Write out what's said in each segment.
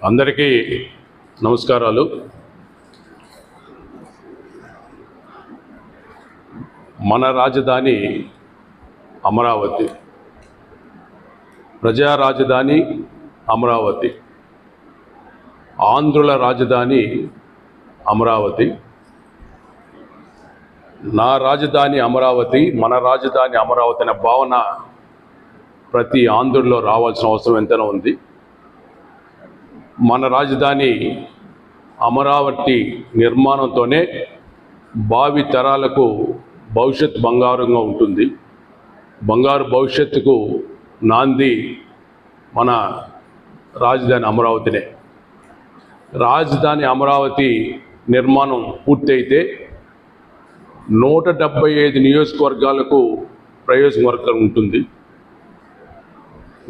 అందరికీ నమస్కారాలు. మన రాజధాని అమరావతి, ప్రజా రాజధాని అమరావతి, ఆంధ్రుల రాజధాని అమరావతి. నా రాజధాని అమరావతి, మన రాజధాని అమరావతి అనే భావన ప్రతి ఆంధ్రుల్లో రావాల్సిన అవసరం ఎంతైనా ఉంది. మన రాజధాని అమరావతి నిర్మాణంతోనే భావి తరాలకు భవిష్యత్ బంగారంగా ఉంటుంది. బంగారు భవిష్యత్తుకు నాంది మన రాజధాని అమరావతినే. రాజధాని అమరావతి నిర్మాణం పూర్తయితే 175 నియోజకవర్గాలకు ప్రయోజనకరం ఉంటుంది.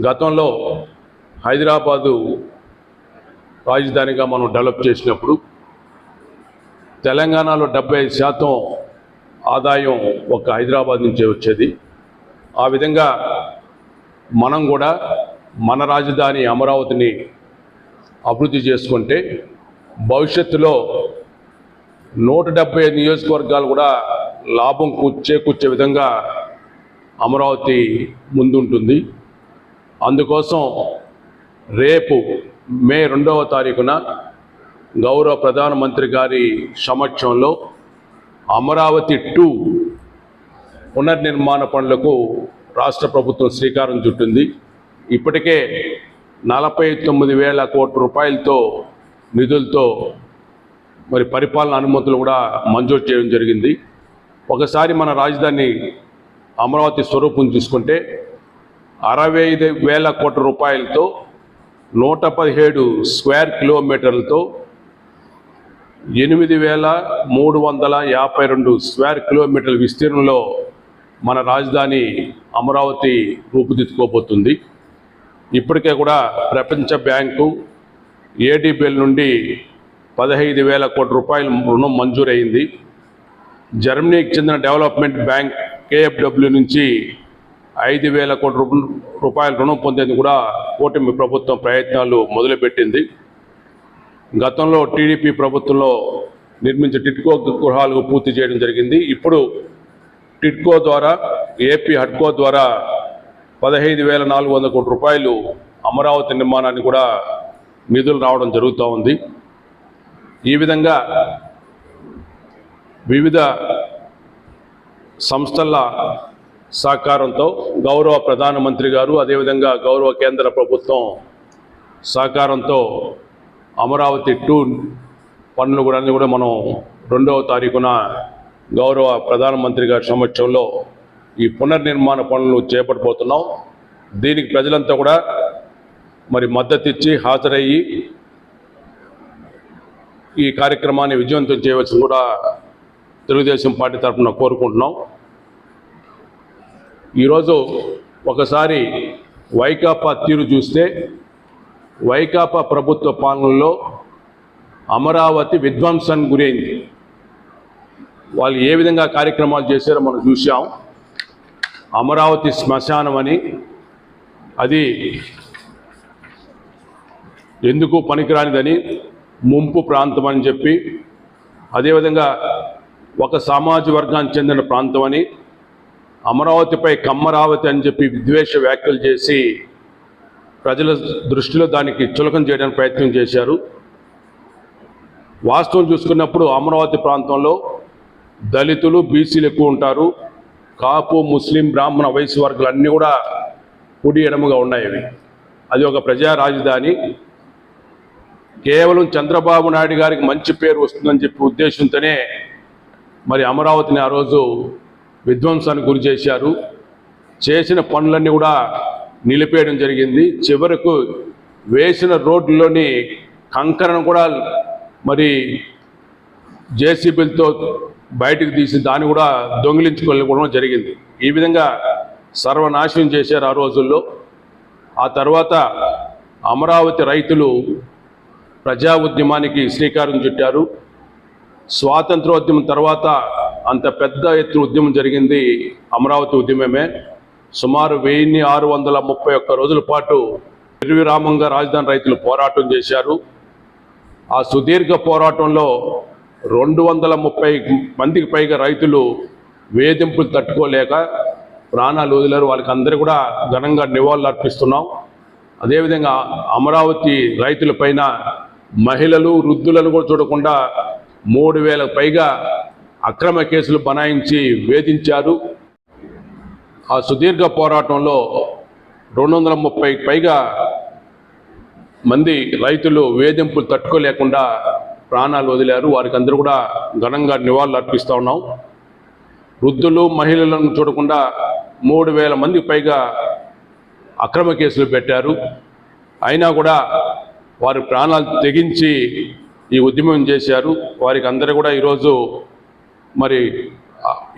గతంలో హైదరాబాదు రాజధానిగా మనం డెవలప్ చేసినప్పుడు తెలంగాణలో 75% ఆదాయం ఒక హైదరాబాద్ నుంచే వచ్చేది. ఆ విధంగా మనం కూడా మన రాజధాని అమరావతిని అభివృద్ధి చేసుకుంటే భవిష్యత్తులో 175 నియోజకవర్గాలు కూడా లాభం చేకూర్చే విధంగా అమరావతి ముందుంటుంది. అందుకోసం రేపు మే 2వ తారీఖున గౌరవ ప్రధానమంత్రి గారి సమక్షంలో అమరావతి 2 పునర్నిర్మాణ పనులకు రాష్ట్ర ప్రభుత్వం శ్రీకారం చుట్టింది. ఇప్పటికే 49,000 కోట్ల రూపాయలతో నిధులతో మరి పరిపాలన అనుమతులు కూడా మంజూరు చేయడం జరిగింది. ఒకసారి మన రాజధాని అమరావతి స్వరూపం చూసుకుంటే 65,000 కోట్ల రూపాయలతో 117 స్క్వేర్ కిలోమీటర్లతో 8,352 స్క్వేర్ కిలోమీటర్ల విస్తీర్ణంలో మన రాజధాని అమరావతి రూపుదిద్దుకోబోతుంది. ఇప్పటికే కూడా ప్రపంచ బ్యాంకు ఏడీబీఎల్ నుండి 15,000 కోట్ల రూపాయల రుణం మంజూరైంది. జర్మనీకి చెందిన డెవలప్మెంట్ బ్యాంక్ కేఎఫ్డబ్ల్యూ నుంచి 5,000 కోట్ల రూపాయల రుణం పొందేందుకు కూడా కూటమి ప్రభుత్వం ప్రయత్నాలు మొదలుపెట్టింది. గతంలో టీడీపీ ప్రభుత్వంలో నిర్మించిన టిట్కో గృహాలు పూర్తి చేయడం జరిగింది. ఇప్పుడు టిట్కో ద్వారా ఏపీ హడ్కో ద్వారా 15,400 కోట్ల రూపాయలు అమరావతి నిర్మాణానికి కూడా నిధులు రావడం జరుగుతూ ఉంది. ఈ విధంగా వివిధ సంస్థల సహకారంతో గౌరవ ప్రధానమంత్రి గారు, అదేవిధంగా గౌరవ కేంద్ర ప్రభుత్వం సహకారంతో అమరావతి 2 పనులు కూడా మనం 2వ తారీఖున గౌరవ ప్రధానమంత్రి గారి సమక్షంలో ఈ పునర్నిర్మాణ పనులు చేపట్టబోతున్నాం. దీనికి ప్రజలంతా కూడా మరి మద్దతు ఇచ్చి హాజరయ్యి ఈ కార్యక్రమాన్ని విజయవంతం చేయవలసింది కూడా తెలుగుదేశం పార్టీ తరఫున కోరుకుంటున్నాం. ఈరోజు ఒకసారి వైకాపా తీరు చూస్తే వైకాపా ప్రభుత్వ పాలనలో అమరావతి విధ్వంసానికి గురైంది. వాళ్ళు ఏ విధంగా కార్యక్రమాలు చేశారో మనం చూసాం. అమరావతి శ్మశానం అని, అది ఎందుకు పనికిరానిదని, ముంపు ప్రాంతం అని చెప్పి, అదేవిధంగా ఒక సమాజ వర్గానికి చెందిన ప్రాంతం అని, అమరావతిపై కమ్మరావతి అని చెప్పి విద్వేష వ్యాఖ్యలు చేసి ప్రజల దృష్టిలో దానికి చులకన చేయడానికి ప్రయత్నం చేశారు. వాస్తవం చూసుకున్నప్పుడు అమరావతి ప్రాంతంలో దళితులు, బీసీలు ఎక్కువ ఉంటారు. కాపు, ముస్లిం, బ్రాహ్మణ, వైశ్య వర్గాలు అన్నీ కూడా కుడి ఎడముగా ఉన్నాయి. అది ఒక ప్రజా రాజధాని. కేవలం చంద్రబాబు నాయుడు గారికి మంచి పేరు వస్తుందని చెప్పి ఉద్దేశంతోనే మరి అమరావతిని ఆ రోజు విధ్వంసానికి గురి చేశారు. చేసిన పనులన్నీ కూడా నిలిపేయడం జరిగింది. చివరకు వేసిన రోడ్లోని కంకరను కూడా మరి జేసీబీలతో బయటకు తీసి దాన్ని కూడా దొంగిలించుకోవడం జరిగింది. ఈ విధంగా సర్వనాశనం చేశారు ఆ రోజుల్లో. ఆ తర్వాత అమరావతి రైతులు ప్రజా ఉద్యమానికి శ్రీకారం చుట్టారు. స్వాతంత్రోద్యమం తర్వాత అంత పెద్ద ఎత్తున ఉద్యమం జరిగింది అమరావతి ఉద్యమమే. సుమారు 1631 రోజుల పాటు నిర్విరామంగా రాజధాని రైతులు పోరాటం చేశారు. ఆ సుదీర్ఘ పోరాటంలో 230 మందికి పైగా రైతులు వేధింపులు తట్టుకోలేక ప్రాణాలు వదిలారు. వాళ్ళకి అందరూ కూడా ఘనంగా నివాళులు అర్పిస్తున్నాం. అదేవిధంగా అమరావతి రైతులపైన మహిళలు, వృద్ధులను కూడా చూడకుండా 3000 పైగా అక్రమ కేసులు బనాయించి వేధించారు. ఆ సుదీర్ఘ పోరాటంలో 230 పైగా మంది రైతులు వేధింపులు తట్టుకోలేకుండా ప్రాణాలు వదిలారు. వారికి అందరూ కూడా ఘనంగా నివాళులు అర్పిస్తూ ఉన్నాం. వృద్ధులు, మహిళలను చూడకుండా 3000 మందికి పైగా అక్రమ కేసులు పెట్టారు. అయినా కూడా వారి ప్రాణాలు తెగించి ఈ ఉద్యమం చేశారు. వారికి అందరూ కూడా ఈరోజు మరి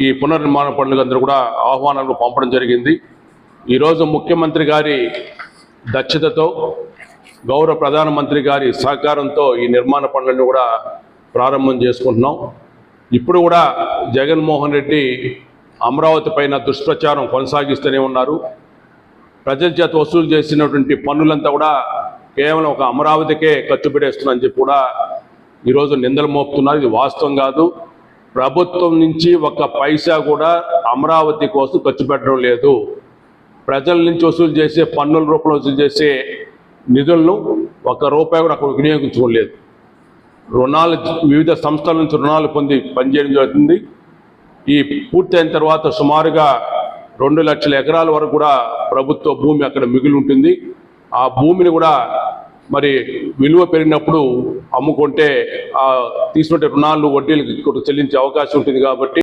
ఈ పునర్నిర్మాణ పనులకు అందరూ కూడా ఆహ్వానాలు పంపడం జరిగింది. ఈరోజు ముఖ్యమంత్రి గారి దక్షతతో, గౌరవ ప్రధానమంత్రి గారి సహకారంతో ఈ నిర్మాణ పనులను కూడా ప్రారంభం చేసుకుంటున్నాం. ఇప్పుడు కూడా జగన్మోహన్ రెడ్డి అమరావతి పైన దుష్ప్రచారం కొనసాగిస్తూనే ఉన్నారు. ప్రజల చేత వసూలు చేసినటువంటి పన్నులంతా కూడా కేవలం ఒక అమరావతికే ఖర్చు పెట్టేస్తున్నారని చెప్పి కూడా ఈరోజు నిందలు మోపుతున్నారు. ఇది వాస్తవం కాదు. ప్రభుత్వం నుంచి ఒక్క పైసా కూడా అమరావతి కోసం ఖర్చు పెట్టడం లేదు. ప్రజల నుంచి వసూలు చేసే పన్నుల రూపంలో వసూలు చేసే నిధులను ₹1 కూడా అక్కడ వినియోగించుకోలేదు. రుణాలు, వివిధ సంస్థల నుంచి రుణాలు పొంది పనిచేయడం జరుగుతుంది. ఈ పూర్తయిన తర్వాత సుమారుగా 2 లక్షల ఎకరాల వరకు కూడా ప్రభుత్వ భూమి అక్కడ మిగిలి ఉంటుంది. ఆ భూమిని కూడా మరి విలువ పెరిగినప్పుడు అమ్ముకుంటే తీసుకుంటే రుణాలు, వడ్డీలు చెల్లించే అవకాశం ఉంటుంది. కాబట్టి